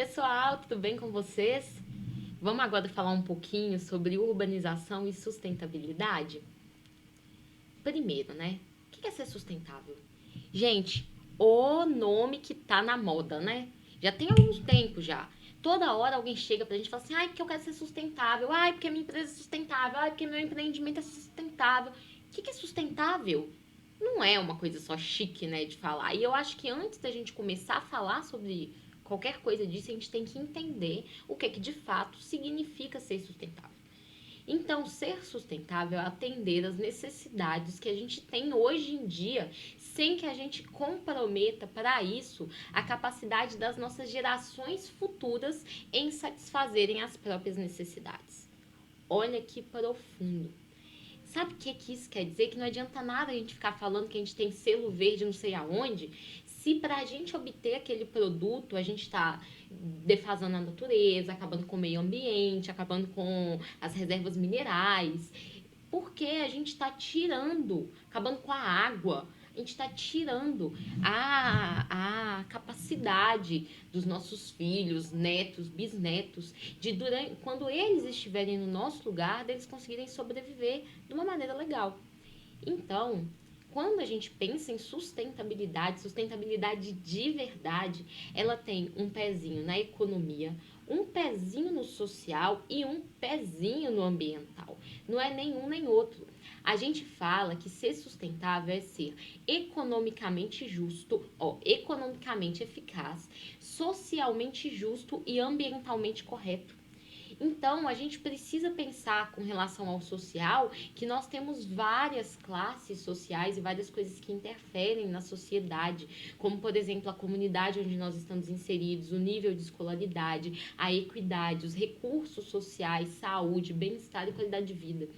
pessoal, tudo bem com vocês? Vamos agora falar um pouquinho sobre urbanização e sustentabilidade? Primeiro, né? O que é ser sustentável? Gente, o nome que tá na moda, né? Já tem alguns tempos já. Toda hora alguém chega pra gente e fala assim: ai, porque eu quero ser sustentável, ai, porque minha empresa é sustentável, ai, porque meu empreendimento é sustentável. O que é sustentável? Não é uma coisa só chique, né, de falar. E eu acho que antes da gente começar a falar sobre qualquer coisa disso, a gente tem que entender o que é que de fato significa ser sustentável. Então, ser sustentável é atender às necessidades que a gente tem hoje em dia, sem que a gente comprometa para isso a capacidade das nossas gerações futuras em satisfazerem as próprias necessidades. Olha que profundo. Sabe o que isso quer dizer? Que não adianta nada a gente ficar falando que a gente tem selo verde não sei aonde, se para a gente obter aquele produto a gente está defasando a natureza, acabando com o meio ambiente, acabando com as reservas minerais, porque a gente está tirando, acabando com a água, a gente está tirando a capacidade dos nossos filhos, netos, bisnetos, de durante, quando eles estiverem no nosso lugar, deles conseguirem sobreviver de uma maneira legal. Então, quando a gente pensa em sustentabilidade, sustentabilidade de verdade, ela tem um pezinho na economia, um pezinho no social e um pezinho no ambiental. Não é nenhum nem outro. A gente fala que ser sustentável é ser economicamente justo, economicamente eficaz, socialmente justo e ambientalmente correto. Então, a gente precisa pensar com relação ao social que nós temos várias classes sociais e várias coisas que interferem na sociedade, como, por exemplo, a comunidade onde nós estamos inseridos, o nível de escolaridade, a equidade, os recursos sociais, saúde, bem-estar e qualidade de vida.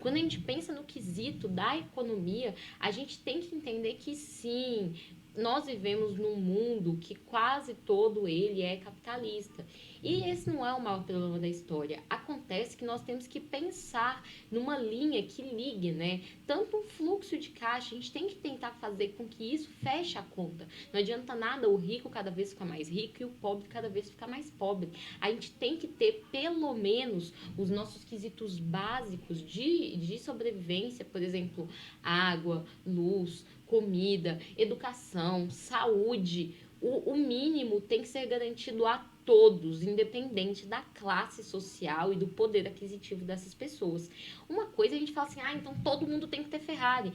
Quando a gente pensa no quesito da economia, a gente tem que entender que sim, nós vivemos num mundo que quase todo ele é capitalista. E esse não é o maior problema da história. Acontece que nós temos que pensar numa linha que ligue, né? Tanto um fluxo de caixa, a gente tem que tentar fazer com que isso feche a conta. Não adianta nada o rico cada vez ficar mais rico e o pobre cada vez ficar mais pobre. A gente tem que ter pelo menos os nossos quesitos básicos de sobrevivência, por exemplo, água, luz, comida, educação, saúde. O mínimo tem que ser garantido a todos, independente da classe social e do poder aquisitivo dessas pessoas. Uma coisa a gente fala assim, então todo mundo tem que ter Ferrari.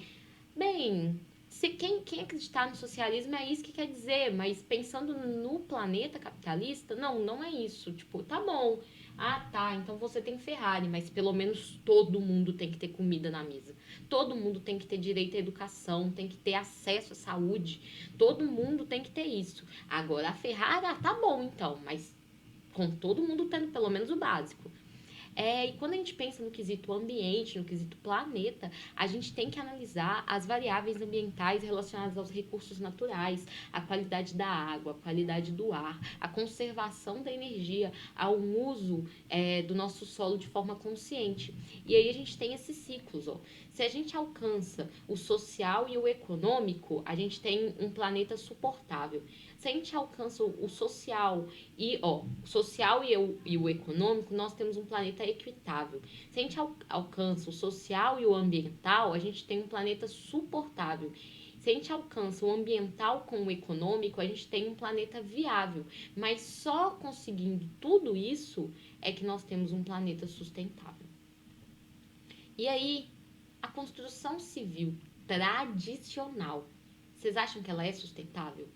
Bem, se quem acreditar no socialismo é isso que quer dizer, mas pensando no planeta capitalista, não é isso. Tipo, tá bom. Ah, tá, então você tem Ferrari, mas pelo menos todo mundo tem que ter comida na mesa. Todo mundo tem que ter direito à educação, tem que ter acesso à saúde. Todo mundo tem que ter isso. Agora, a Ferrari, tá bom então, mas com todo mundo tendo pelo menos o básico. E quando a gente pensa no quesito ambiente, no quesito planeta, a gente tem que analisar as variáveis ambientais relacionadas aos recursos naturais, a qualidade da água, a qualidade do ar, a conservação da energia, ao uso do nosso solo de forma consciente. E aí a gente tem esses ciclos, ó. Se a gente alcança o social e o econômico, a gente tem um planeta suportável. Se a gente alcança o social e o econômico, nós temos um planeta equitável. Se a gente alcança o social e o ambiental, a gente tem um planeta suportável. Se a gente alcança o ambiental com o econômico, a gente tem um planeta viável. Mas só conseguindo tudo isso é que nós temos um planeta sustentável. E aí, a construção civil tradicional, vocês acham que ela é sustentável?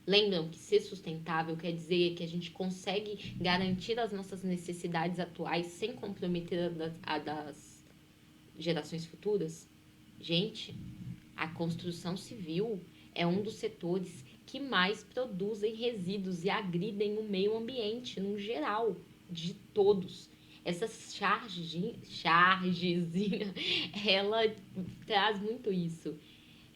Lembram que ser sustentável quer dizer que a gente consegue garantir as nossas necessidades atuais sem comprometer a das gerações futuras? Gente, a construção civil é um dos setores que mais produzem resíduos e agridem o meio ambiente no geral, de todos. Essa chargezinha, ela traz muito isso.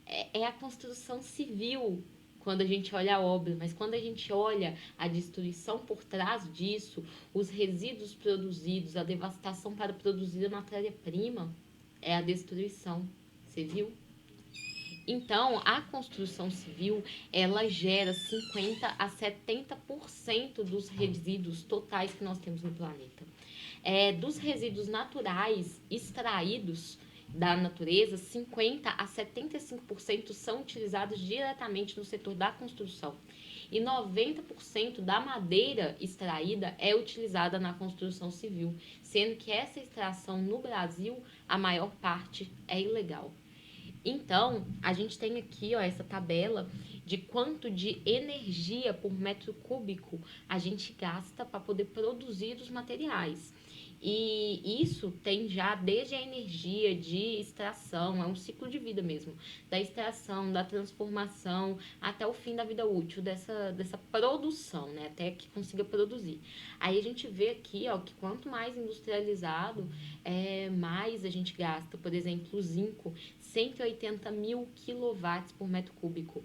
É a construção civil quando a gente olha a obra, mas quando a gente olha a destruição por trás disso, os resíduos produzidos, a devastação para produzir a matéria-prima, é a destruição. Você viu? Então, a construção civil, ela gera 50 a 70% dos resíduos totais que nós temos no planeta. Dos resíduos naturais extraídos da natureza, 50 a 75% são utilizados diretamente no setor da construção. E 90% da madeira extraída é utilizada na construção civil, sendo que essa extração no Brasil, a maior parte é ilegal. Então, a gente tem aqui, ó, essa tabela de quanto de energia por metro cúbico a gente gasta para poder produzir os materiais. E isso tem já desde a energia de extração, é um ciclo de vida mesmo, da extração, da transformação, até o fim da vida útil dessa produção, né? Até que consiga produzir. Aí a gente vê aqui, ó, que quanto mais industrializado, mais a gente gasta. Por exemplo, o zinco, 180 mil quilowatts por metro cúbico.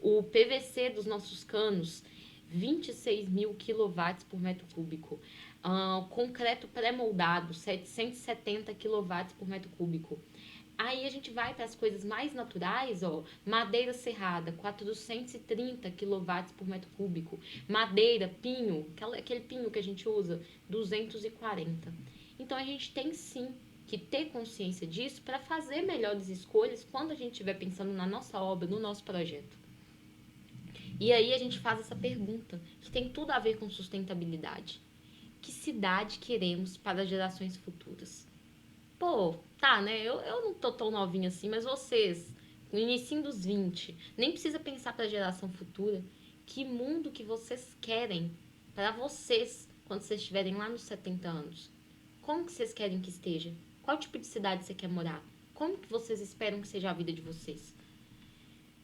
O PVC dos nossos canos, 26 mil quilowatts por metro cúbico. Concreto pré-moldado, 770 quilowatts por metro cúbico. Aí a gente vai para as coisas mais naturais, ó, madeira serrada, 430 quilowatts por metro cúbico. Madeira, pinho, aquele pinho que a gente usa, 240. Então a gente tem sim que ter consciência disso para fazer melhores escolhas quando a gente estiver pensando na nossa obra, no nosso projeto. E aí a gente faz essa pergunta, que tem tudo a ver com sustentabilidade. Que cidade queremos para as gerações futuras? Pô, tá, né? Eu não tô tão novinha assim, mas vocês, no início dos 20, nem precisa pensar para a geração futura. Que mundo que vocês querem para vocês quando vocês estiverem lá nos 70 anos? Como que vocês querem que esteja? Qual tipo de cidade você quer morar? Como que vocês esperam que seja a vida de vocês?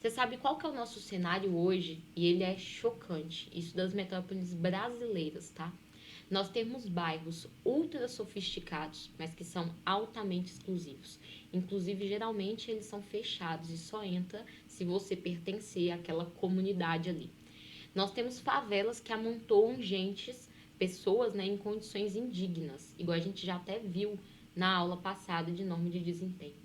Você sabe qual que é o nosso cenário hoje? E ele é chocante. Isso das metrópoles brasileiras, tá? Nós temos bairros ultra sofisticados, mas que são altamente exclusivos. Inclusive, geralmente, eles são fechados e só entra se você pertencer àquela comunidade ali. Nós temos favelas que amontoam pessoas, né, em condições indignas, igual a gente já até viu na aula passada de norma de desempenho.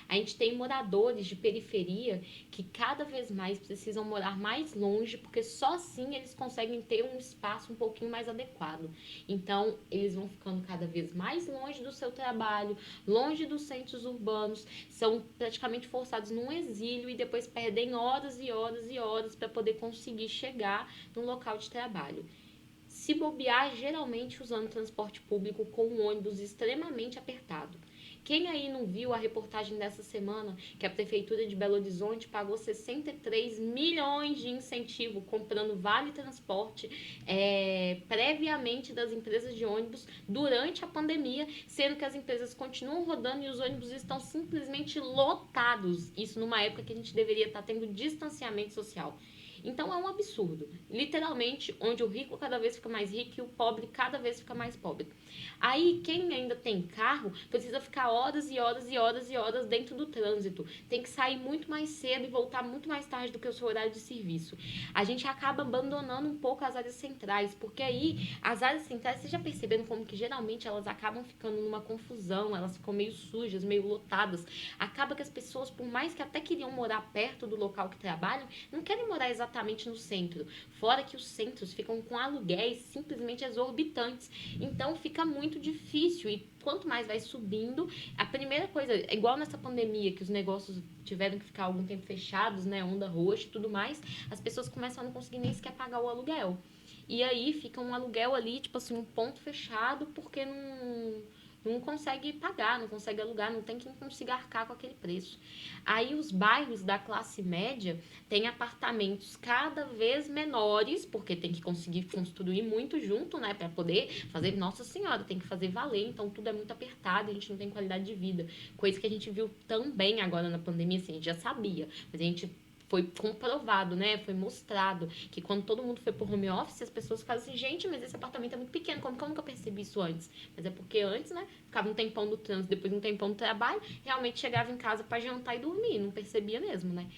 A gente tem moradores de periferia que cada vez mais precisam morar mais longe, porque só assim eles conseguem ter um espaço um pouquinho mais adequado. Então, eles vão ficando cada vez mais longe do seu trabalho, longe dos centros urbanos, são praticamente forçados num exílio e depois perdem horas e horas e horas para poder conseguir chegar no local de trabalho. Se bobear, geralmente usando transporte público com um ônibus extremamente apertado. Quem aí não viu a reportagem dessa semana que a Prefeitura de Belo Horizonte pagou 63 milhões de incentivo comprando vale transporte previamente das empresas de ônibus durante a pandemia, sendo que as empresas continuam rodando e os ônibus estão simplesmente lotados. Isso numa época que a gente deveria estar tendo distanciamento social. Então é um absurdo, literalmente, onde o rico cada vez fica mais rico e o pobre cada vez fica mais pobre. Aí quem ainda tem carro precisa ficar horas e horas e horas e horas dentro do trânsito, tem que sair muito mais cedo e voltar muito mais tarde do que o seu horário de serviço. A gente acaba abandonando um pouco as áreas centrais, porque aí as áreas centrais, vocês já perceberam como que geralmente elas acabam ficando numa confusão, elas ficam meio sujas, meio lotadas. Acaba que as pessoas, por mais que até queriam morar perto do local que trabalham, não querem morar exatamente no centro. Fora que os centros ficam com aluguéis simplesmente exorbitantes. Então fica muito difícil e quanto mais vai subindo, a primeira coisa, igual nessa pandemia que os negócios tiveram que ficar algum tempo fechados, né, onda roxa e tudo mais, as pessoas começam a não conseguir nem sequer pagar o aluguel. E aí fica um aluguel ali, tipo assim, um ponto fechado, porque não consegue pagar, não consegue alugar, não tem quem consiga arcar com aquele preço. Aí os bairros da classe média têm apartamentos cada vez menores, porque tem que conseguir construir muito junto, né, para poder fazer, nossa senhora, tem que fazer valer, então tudo é muito apertado, a gente não tem qualidade de vida. Coisa que a gente viu também agora na pandemia, assim, a gente já sabia, mas a gente foi comprovado, né? Foi mostrado que quando todo mundo foi pro home office, as pessoas ficavam assim, gente, mas esse apartamento é muito pequeno, como que eu nunca percebi isso antes? Mas é porque antes, né, ficava um tempão no trânsito, depois um tempão no trabalho, realmente chegava em casa para jantar e dormir, não percebia mesmo, né?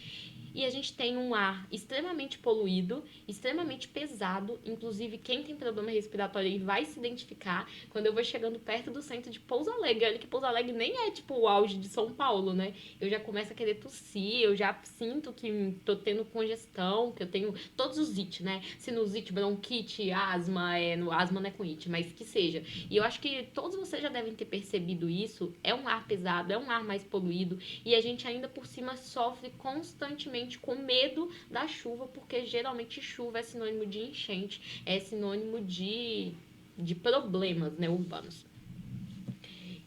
e a gente tem um ar extremamente poluído, extremamente pesado. Inclusive, quem tem problema respiratório aí vai se identificar quando eu vou chegando perto do centro de Pouso Alegre. Olha que Pouso Alegre nem é tipo o auge de São Paulo, né? Eu já começo a querer tossir, eu já sinto que tô tendo congestão, que eu tenho todos os it, né? Sinusite, bronquite, asma, asma não é com it, mas que seja. E eu acho que todos vocês já devem ter percebido isso. É um ar pesado, é um ar mais poluído, e a gente ainda por cima sofre constantemente com medo da chuva, porque geralmente chuva é sinônimo de enchente, é sinônimo de problemas, né, urbanos.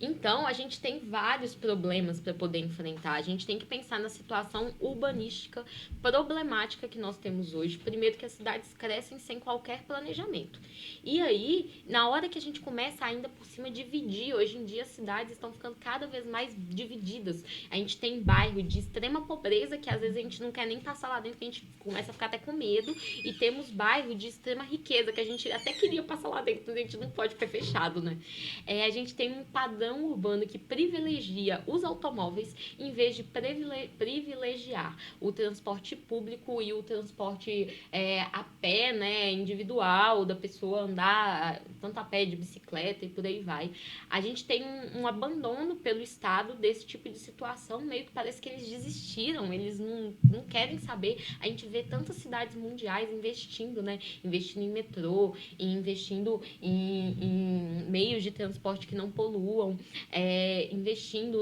Então, a gente tem vários problemas para poder enfrentar. A gente tem que pensar na situação urbanística problemática que nós temos hoje. Primeiro, que as cidades crescem sem qualquer planejamento. E aí, na hora que a gente começa ainda por cima dividir, hoje em dia as cidades estão ficando cada vez mais divididas. A gente tem bairro de extrema pobreza, que às vezes a gente não quer nem passar lá dentro, que a gente começa a ficar até com medo. E temos bairro de extrema riqueza, que a gente até queria passar lá dentro, mas a gente não pode, porque é fechado, né? A gente tem um padrão urbano que privilegia os automóveis em vez de privilegiar o transporte público e o transporte a pé, né, individual, da pessoa andar tanto a pé, de bicicleta e por aí vai. A gente tem um abandono pelo Estado desse tipo de situação, meio que parece que eles desistiram, eles não querem saber. A gente vê tantas cidades mundiais investindo, né, investindo em metrô, investindo em meios de transporte que não poluam, investindo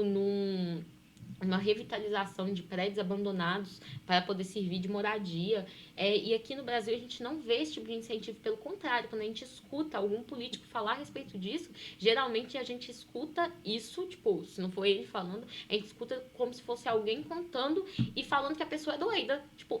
uma revitalização de prédios abandonados para poder servir de moradia. E aqui no Brasil a gente não vê esse tipo de incentivo, pelo contrário, quando a gente escuta algum político falar a respeito disso, geralmente a gente escuta isso, tipo, se não for ele falando, a gente escuta como se fosse alguém contando e falando que a pessoa é doida. Tipo,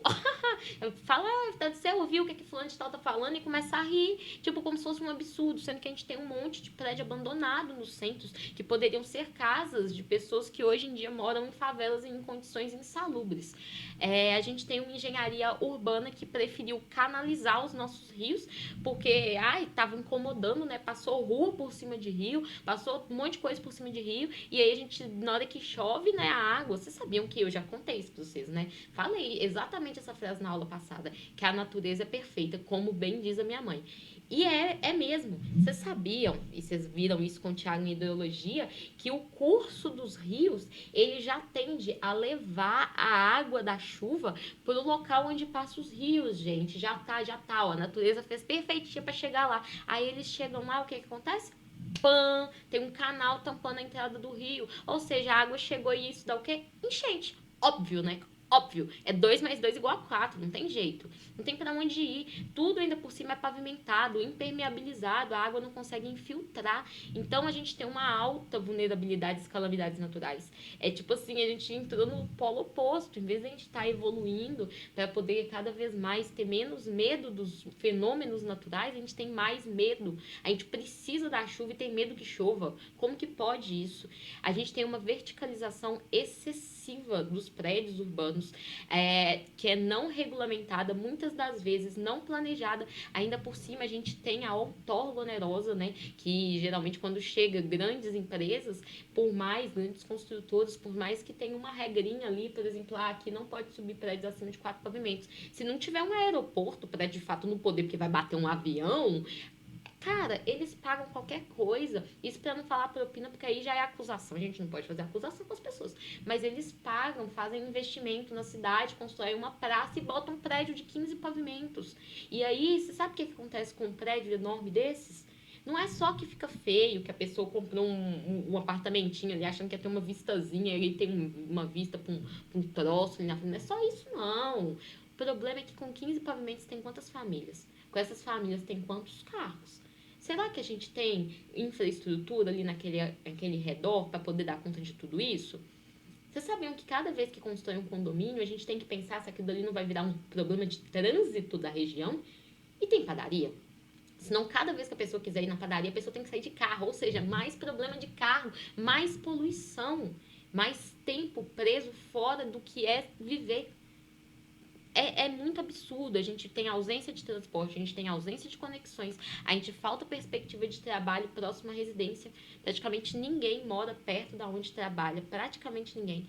fala, você ouviu o que fulano de tal tá falando, e começa a rir, tipo, como se fosse um absurdo, sendo que a gente tem um monte de prédio abandonado nos centros, que poderiam ser casas de pessoas que hoje em dia moram em favelas em condições insalubres. A gente tem uma engenharia urbana que preferiu canalizar os nossos rios, porque, tava incomodando, né? Passou rua por cima de rio, passou um monte de coisa por cima de rio, e aí a gente, na hora que chove, né, a água, vocês sabiam que eu já contei isso pra vocês, né? Falei exatamente essa frase na aula passada, que a natureza é perfeita, como bem diz a minha mãe. E é mesmo. Vocês sabiam, e vocês viram isso com o Thiago em Hidrologia, que o curso dos rios, ele já tende a levar a água da chuva para o local onde passam os rios, gente. Já tá. Ó, a natureza fez perfeitinha para chegar lá. Aí eles chegam lá, o que acontece? Pã, tem um canal tampando a entrada do rio. Ou seja, a água chegou e isso dá o quê? Enchente. Óbvio, né? Óbvio, 2 mais 2 igual a 4, não tem jeito. Não tem para onde ir. Tudo ainda por cima é pavimentado, impermeabilizado, a água não consegue infiltrar. Então a gente tem uma alta vulnerabilidade às calamidades naturais. É tipo assim, a gente entrou no polo oposto. Em vez de a gente estar evoluindo para poder cada vez mais ter menos medo dos fenômenos naturais, a gente tem mais medo. A gente precisa da chuva e tem medo que chova. Como que pode isso? A gente tem uma verticalização excessiva dos prédios urbanos, que é não regulamentada, muitas das vezes não planejada. Ainda por cima a gente tem a outorga onerosa, né, que geralmente quando chega grandes empresas, por mais grandes construtores, por mais que tenha uma regrinha ali, por exemplo, aqui não pode subir prédios acima de 4 pavimentos. Se não tiver um aeroporto para de fato não poder, porque vai bater um avião, cara, eles pagam qualquer coisa. Isso pra não falar propina, porque aí já é acusação. A gente não pode fazer acusação com as pessoas. Mas eles pagam, fazem investimento na cidade, constroem uma praça e botam um prédio de 15 pavimentos. E aí, você sabe o que acontece com um prédio enorme desses? Não é só que fica feio, que a pessoa comprou um apartamentinho ali, achando que ia ter uma vistazinha, e tem uma vista pra um troço ali na frente. Não é só isso, não. O problema é que com 15 pavimentos tem quantas famílias? Com essas famílias tem quantos carros? Será que a gente tem infraestrutura ali naquele redor para poder dar conta de tudo isso? Vocês sabiam que cada vez que constrói um condomínio, a gente tem que pensar se aquilo ali não vai virar um problema de trânsito da região? E tem padaria? Senão, cada vez que a pessoa quiser ir na padaria, a pessoa tem que sair de carro. Ou seja, mais problema de carro, mais poluição, mais tempo preso fora do que é viver. é muito absurdo. A gente tem ausência de transporte, a gente tem ausência de conexões, a gente falta perspectiva de trabalho próximo à residência. Praticamente ninguém mora perto da onde trabalha, praticamente ninguém.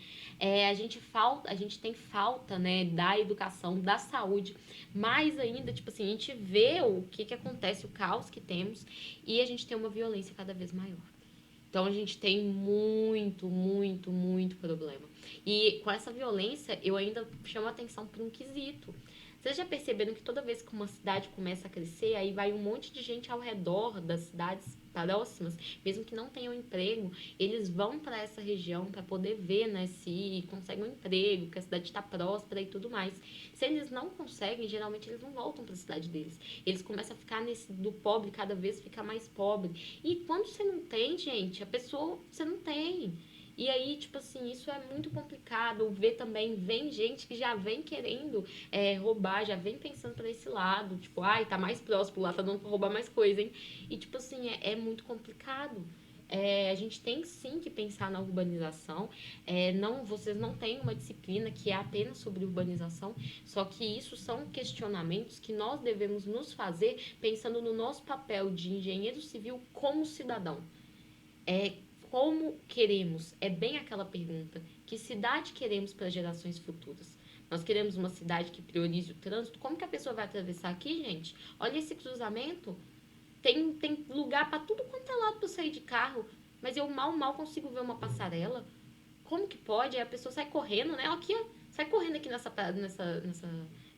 A gente tem falta, né, da educação, da saúde, mais ainda, tipo assim, a gente vê o que acontece, o caos que temos, e a gente tem uma violência cada vez maior. Então a gente tem muito, muito, muito problema. E com essa violência, eu ainda chamo a atenção para um quesito. Vocês já perceberam que toda vez que uma cidade começa a crescer, aí vai um monte de gente ao redor das cidades próximas, mesmo que não tenham emprego, eles vão para essa região para poder ver, né, se conseguem um emprego, que a cidade está próspera e tudo mais. Se eles não conseguem, geralmente eles não voltam para a cidade deles. Eles começam a ficar nesse do pobre, cada vez fica mais pobre. E quando você não tem, gente, a pessoa, você não tem. E aí, tipo assim, isso é muito complicado. Ver também, vem gente que já vem querendo roubar, já vem pensando pra esse lado. Tipo, ai, tá mais próximo lá, tá dando pra roubar mais coisa, hein? E, tipo assim, é muito complicado. A gente tem sim que pensar na urbanização. Não, vocês não têm uma disciplina que é apenas sobre urbanização, só que isso são questionamentos que nós devemos nos fazer pensando no nosso papel de engenheiro civil como cidadão. Como queremos? É bem aquela pergunta. Que cidade queremos para gerações futuras? Nós queremos uma cidade que priorize o trânsito? Como que a pessoa vai atravessar aqui, gente? Olha esse cruzamento. Tem lugar para tudo quanto é lado para sair de carro, mas eu mal consigo ver uma passarela. Como que pode? Aí a pessoa sai correndo, né? Aqui, ó, sai correndo aqui nessa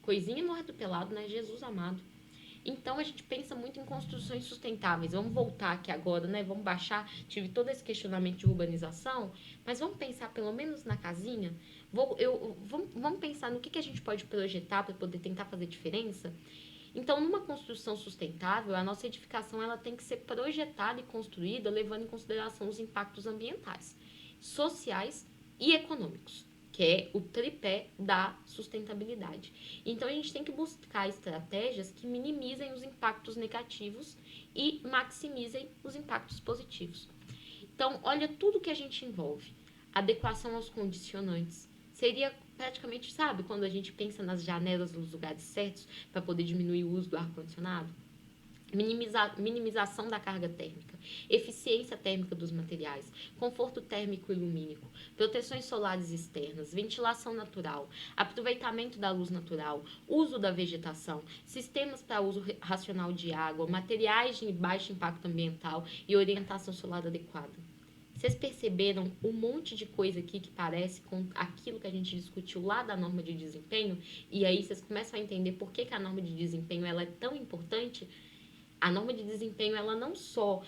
coisinha e morre atropelado, né? Jesus amado. Então a gente pensa muito em construções sustentáveis. Vamos voltar aqui agora, né? Vamos baixar. Tive todo esse questionamento de urbanização, mas vamos pensar pelo menos na casinha. Vamos pensar no que a gente pode projetar para poder tentar fazer diferença. Então, numa construção sustentável, a nossa edificação ela tem que ser projetada e construída levando em consideração os impactos ambientais, sociais e econômicos, que é o tripé da sustentabilidade. Então, a gente tem que buscar estratégias que minimizem os impactos negativos e maximizem os impactos positivos. Então, olha tudo que a gente envolve. Adequação aos condicionantes. Seria praticamente, sabe, quando a gente pensa nas janelas nos lugares certos para poder diminuir o uso do ar-condicionado? Minimização da carga térmica, eficiência térmica dos materiais, conforto térmico e lumínico, proteções solares externas, ventilação natural, aproveitamento da luz natural, uso da vegetação, sistemas para uso racional de água, materiais de baixo impacto ambiental e orientação solar adequada. Vocês perceberam um monte de coisa aqui que parece com aquilo que a gente discutiu lá da norma de desempenho? E aí vocês começam a entender por que a norma de desempenho ela é tão importante? A norma de desempenho ela não só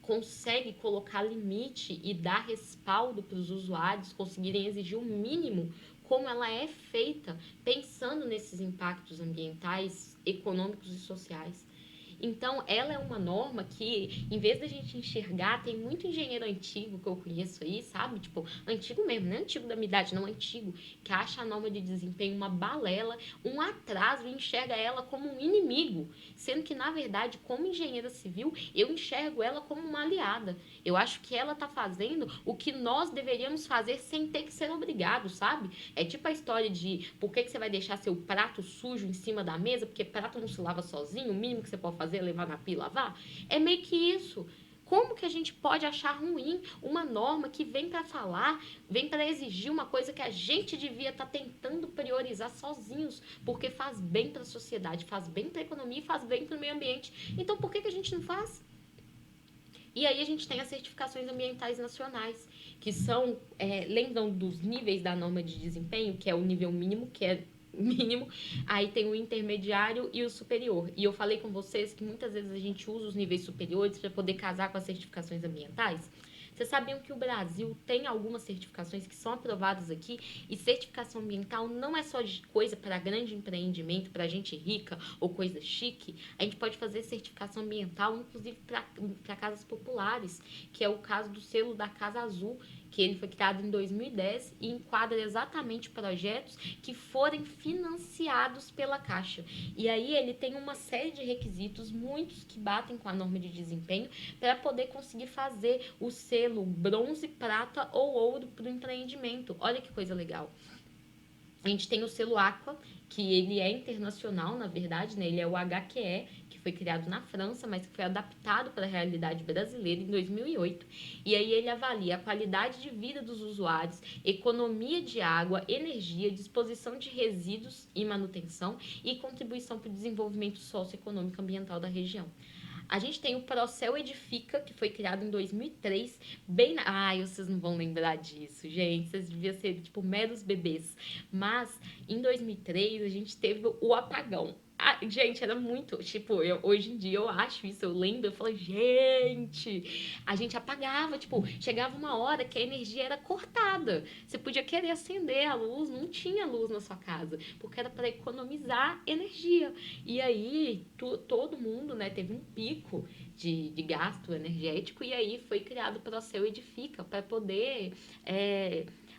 consegue colocar limite e dar respaldo para os usuários conseguirem exigir o mínimo, como ela é feita pensando nesses impactos ambientais, econômicos e sociais. Então, ela é uma norma que, em vez da gente enxergar, tem muito engenheiro antigo que eu conheço aí, sabe? Tipo, antigo mesmo, não é antigo da minha idade, não, antigo, que acha a norma de desempenho uma balela, um atraso e enxerga ela como um inimigo. Sendo que, na verdade, como engenheira civil, eu enxergo ela como uma aliada. Eu acho que ela tá fazendo o que nós deveríamos fazer sem ter que ser obrigado, sabe? É tipo a história de por que você vai deixar seu prato sujo em cima da mesa, porque prato não se lava sozinho, o mínimo que você pode fazer é levar na pia e lavar. É meio que isso. Como que a gente pode achar ruim uma norma que vem para falar, vem para exigir uma coisa que a gente devia estar tentando priorizar sozinhos, porque faz bem para a sociedade, faz bem para a economia e faz bem para o meio ambiente. Então, por que a gente não faz? E aí a gente tem as certificações ambientais nacionais, que são, lembram dos níveis da norma de desempenho, que é o nível mínimo, que é mínimo, aí tem o intermediário e o superior. E eu falei com vocês que muitas vezes a gente usa os níveis superiores para poder casar com as certificações ambientais. Vocês sabiam que o Brasil tem algumas certificações que são aprovadas aqui, e certificação ambiental não é só de coisa para grande empreendimento, para gente rica ou coisa chique. A gente pode fazer certificação ambiental, inclusive para casas populares, que é o caso do selo da Casa Azul, que ele foi criado em 2010 e enquadra exatamente projetos que forem financiados pela Caixa. E aí ele tem uma série de requisitos, muitos que batem com a norma de desempenho, para poder conseguir fazer o selo bronze, prata ou ouro para o empreendimento. Olha que coisa legal. A gente tem o selo Aqua, que ele é internacional, na verdade, né? Ele é o HQE, que foi criado na França, mas que foi adaptado para a realidade brasileira em 2008. E aí ele avalia a qualidade de vida dos usuários, economia de água, energia, disposição de resíduos e manutenção e contribuição para o desenvolvimento socioeconômico e ambiental da região. A gente tem o Procel Edifica, que foi criado em 2003, bem na... Ai, vocês não vão lembrar disso, gente. Vocês deviam ser, tipo, meros bebês. Mas, em 2003, a gente teve o apagão. Ah, gente, era muito. Tipo, hoje em dia eu acho isso, eu lembro, eu falo, gente, a gente apagava, tipo, chegava uma hora que a energia era cortada. Você podia querer acender a luz, não tinha luz na sua casa, porque era para economizar energia. E aí, todo mundo, né, teve um pico de gasto energético, e aí foi criado o Procel Edifica para poder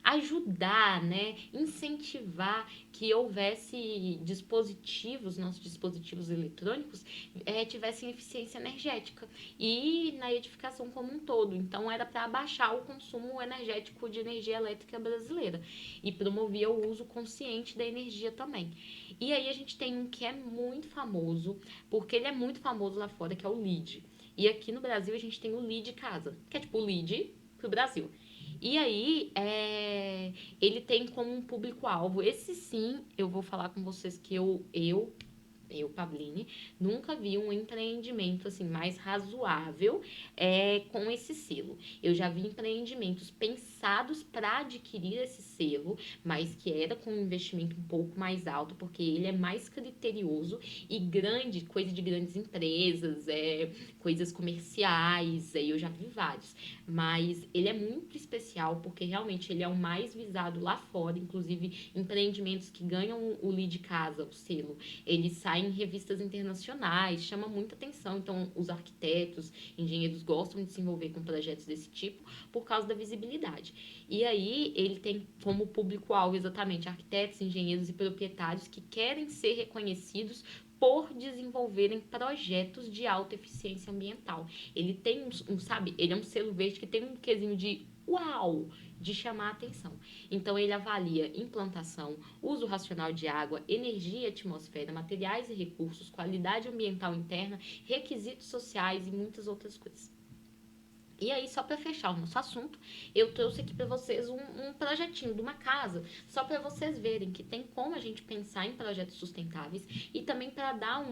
ajudar, né, incentivar que houvesse dispositivos, nossos dispositivos eletrônicos, tivessem eficiência energética e na edificação como um todo. Então era para abaixar o consumo energético de energia elétrica brasileira e promovia o uso consciente da energia também. E aí a gente tem um que é muito famoso, porque ele é muito famoso lá fora, que é o LEED. E aqui no Brasil a gente tem o LEED Casa, que é tipo o LEED pro Brasil. E aí, ele tem como um público-alvo. Esse sim, eu vou falar com vocês que eu, Pabline, nunca vi um empreendimento assim mais razoável com esse selo. Eu já vi empreendimentos pensados para adquirir esse selo, mas que era com um investimento um pouco mais alto, porque ele é mais criterioso e grande, coisa de grandes empresas, coisas comerciais, aí eu já vi vários. Mas ele é muito especial porque realmente ele é o mais visado lá fora, inclusive empreendimentos que ganham o LEED Casa, o selo, ele sai em revistas internacionais, chama muita atenção. Então, os arquitetos, engenheiros gostam de se envolver com projetos desse tipo por causa da visibilidade. E aí, ele tem como público-alvo exatamente arquitetos, engenheiros e proprietários que querem ser reconhecidos por desenvolverem projetos de alta eficiência ambiental. Ele tem sabe, ele é um selo verde que tem um quesinho de uau, de chamar a atenção. Então, ele avalia implantação, uso racional de água, energia e atmosfera, materiais e recursos, qualidade ambiental interna, requisitos sociais e muitas outras coisas. E aí, só para fechar o nosso assunto, eu trouxe aqui para vocês um projetinho de uma casa, só para vocês verem que tem como a gente pensar em projetos sustentáveis e também para dar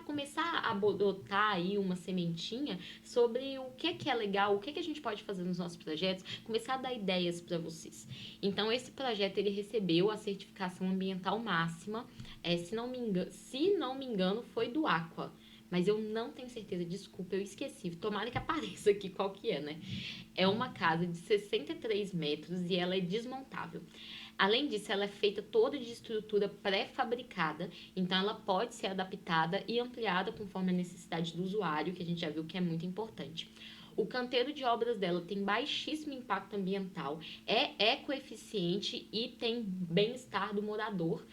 começar a botar aí uma sementinha sobre o que é legal, o que a gente pode fazer nos nossos projetos, começar a dar ideias para vocês. Então, esse projeto ele recebeu a certificação ambiental máxima, se não me engano, foi do Aqua. Mas eu não tenho certeza, desculpa, eu esqueci. Tomara que apareça aqui qual que é, né? É uma casa de 63 metros e ela é desmontável. Além disso, ela é feita toda de estrutura pré-fabricada, então ela pode ser adaptada e ampliada conforme a necessidade do usuário, que a gente já viu que é muito importante. O canteiro de obras dela tem baixíssimo impacto ambiental, é ecoeficiente e tem bem-estar do morador.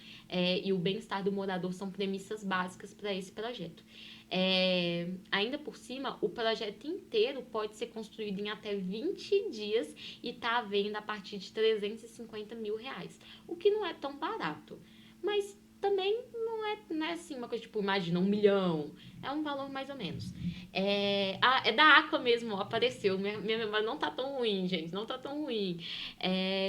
E o bem-estar do morador são premissas básicas para esse projeto. Ainda por cima, o projeto inteiro pode ser construído em até 20 dias e está à venda a partir de R$ 350 mil, o que não é tão barato. Mas também não é assim uma coisa tipo, imagina, 1 milhão. É um valor mais ou menos. É da Aqua mesmo, ó, apareceu. Minha memória não tá tão ruim, gente, não tá tão ruim.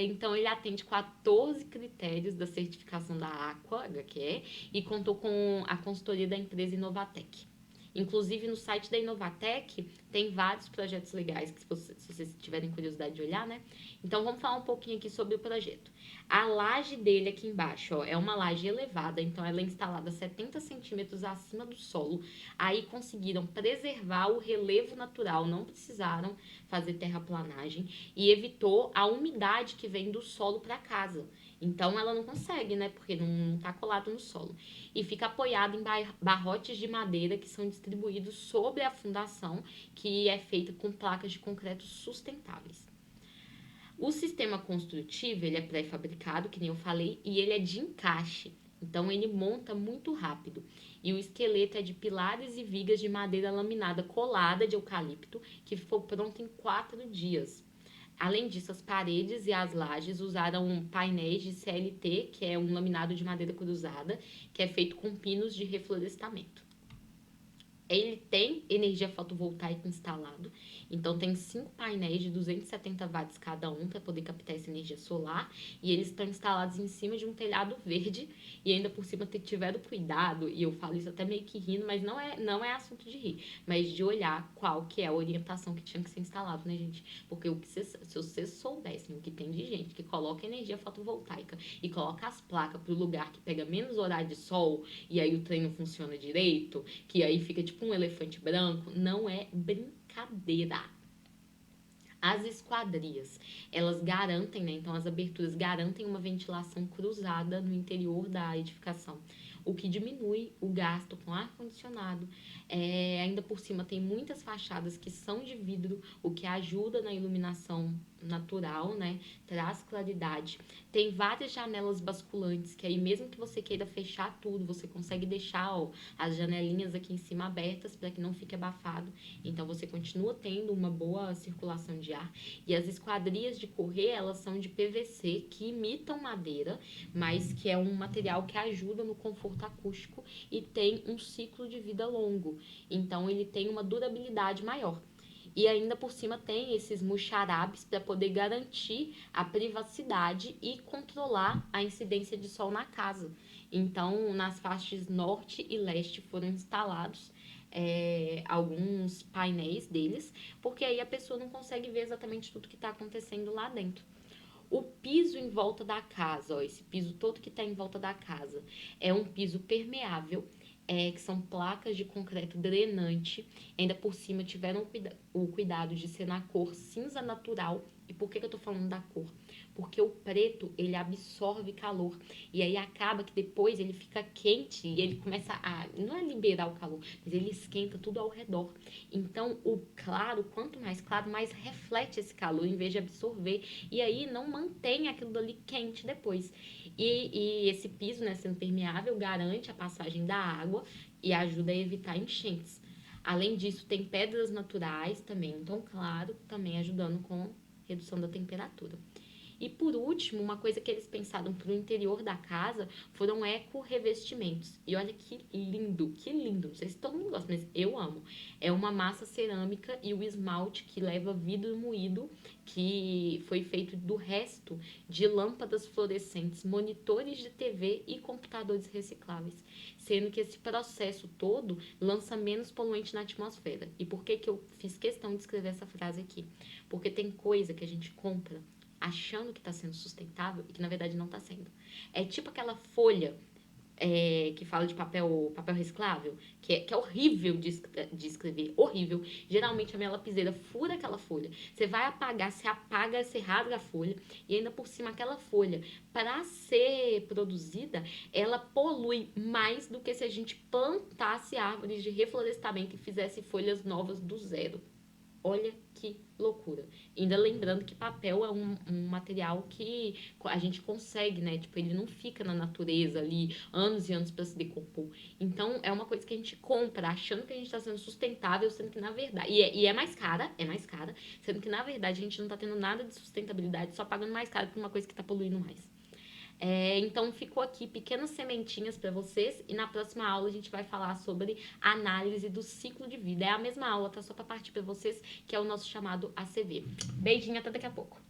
Então, ele atende 14 critérios da certificação da Aqua, HQE, e contou com a consultoria da empresa Inovatec. Inclusive, no site da Inovatec tem vários projetos legais, que se vocês tiverem curiosidade de olhar, né? Então, vamos falar um pouquinho aqui sobre o projeto. A laje dele aqui embaixo, ó, é uma laje elevada, então ela é instalada 70 centímetros acima do solo. Aí conseguiram preservar o relevo natural, não precisaram fazer terraplanagem e evitou a umidade que vem do solo para casa. Então ela não consegue, né? Porque não está colado no solo. E fica apoiado em barrotes de madeira que são distribuídos sobre a fundação, que é feita com placas de concreto sustentáveis. O sistema construtivo, ele é pré-fabricado, que nem eu falei, e ele é de encaixe. Então, ele monta muito rápido. E o esqueleto é de pilares e vigas de madeira laminada colada de eucalipto, que ficou pronto em 4 dias. Além disso, as paredes e as lajes usaram painéis de CLT, que é um laminado de madeira cruzada, que é feito com pinos de reflorestamento. Ele tem energia fotovoltaica instalado, então tem 5 painéis de 270 watts cada um para poder captar essa energia solar, e eles estão instalados em cima de um telhado verde, e ainda por cima tiveram cuidado, e eu falo isso até meio que rindo, mas não é assunto de rir, mas de olhar qual que é a orientação que tinha que ser instalado, né, gente? Porque se vocês soubessem o que tem de gente que coloca energia fotovoltaica e coloca as placas para o lugar que pega menos horário de sol, e aí o trem não funciona direito, que aí fica tipo um elefante branco, não é brincadeira. As esquadrias, elas garantem, né? Então, as aberturas garantem uma ventilação cruzada no interior da edificação, o que diminui o gasto com ar-condicionado. Ainda por cima, tem muitas fachadas que são de vidro, o que ajuda na iluminação natural, né? Traz claridade. Tem várias janelas basculantes, que aí mesmo que você queira fechar tudo, você consegue deixar, ó, as janelinhas aqui em cima abertas para que não fique abafado. Então você continua tendo uma boa circulação de ar. E as esquadrias de correr, elas são de PVC, que imitam madeira, mas que é um material que ajuda no conforto acústico e tem um ciclo de vida longo. Então ele tem uma durabilidade maior. E ainda por cima tem esses muxarabes para poder garantir a privacidade e controlar a incidência de sol na casa. Então, nas faixas norte e leste foram instalados alguns painéis deles, porque aí a pessoa não consegue ver exatamente tudo que está acontecendo lá dentro. O piso em volta da casa, ó, esse piso todo que está em volta da casa, é um piso permeável, que são placas de concreto drenante. Ainda por cima tiveram o cuidado de ser na cor cinza natural. E por que eu tô falando da cor? Porque o preto, ele absorve calor. E aí acaba que depois ele fica quente e ele começa a, não é liberar o calor, mas ele esquenta tudo ao redor. Então, o claro, quanto mais claro, mais reflete esse calor em vez de absorver. E aí não mantém aquilo dali quente depois. E esse piso, né, sendo permeável, garante a passagem da água e ajuda a evitar enchentes. Além disso, tem pedras naturais também, então claro, também ajudando com redução da temperatura. E por último, uma coisa que eles pensaram para o interior da casa foram eco-revestimentos. E olha que lindo, que lindo. Não sei se todo mundo gosta, mas eu amo. É uma massa cerâmica e o esmalte que leva vidro moído, que foi feito do resto de lâmpadas fluorescentes, monitores de TV e computadores recicláveis. Sendo que esse processo todo lança menos poluente na atmosfera. E por que eu fiz questão de escrever essa frase aqui? Porque tem coisa que a gente compra achando que está sendo sustentável e que na verdade não está sendo. É tipo aquela folha que fala de papel reciclável, que é horrível de escrever, horrível. Geralmente a minha lapiseira fura aquela folha. Você vai apagar, você apaga, você rasga a folha e ainda por cima aquela folha, para ser produzida, ela polui mais do que se a gente plantasse árvores de reflorestamento e fizesse folhas novas do zero. Olha que loucura. Ainda lembrando que papel é um material que a gente consegue, né? Tipo, ele não fica na natureza ali anos e anos para se decompor. Então, é uma coisa que a gente compra achando que a gente está sendo sustentável, sendo que na verdade. E é mais cara, sendo que na verdade a gente não está tendo nada de sustentabilidade, só pagando mais caro por uma coisa que está poluindo mais. Então, ficou aqui pequenas sementinhas para vocês e na próxima aula a gente vai falar sobre análise do ciclo de vida. É a mesma aula, tá? Só para partir para vocês, que é o nosso chamado ACV. Beijinho, até daqui a pouco.